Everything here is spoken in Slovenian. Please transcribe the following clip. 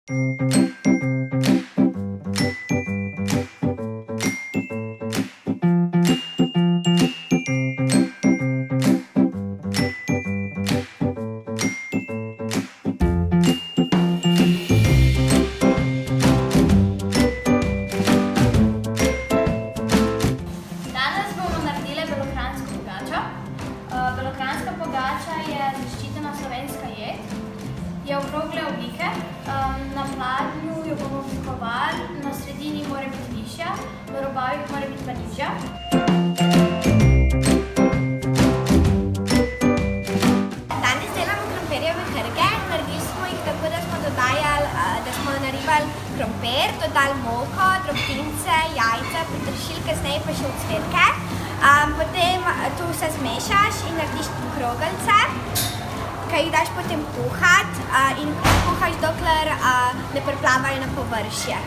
Danes bomo naredili belokranjsko pogačo. Belokranjska pogača je zaščitena slovenska jed. Je okrogle oblike. Na pladnju jo bomo oblikovali, na sredini mora biti višja, v robovih mora biti pa nižja. Danes delamo krompirjeve krge. Naredili smo jih tako, da smo naribali krompir, dodali moko, drobtince, jajca, peteršilj, kasneje pa še ocvirke. Potem to vse zmešaš in narediš krogelce, ki jih daš potem kuhat in kuhaš, dokler ne priplavajo na površje.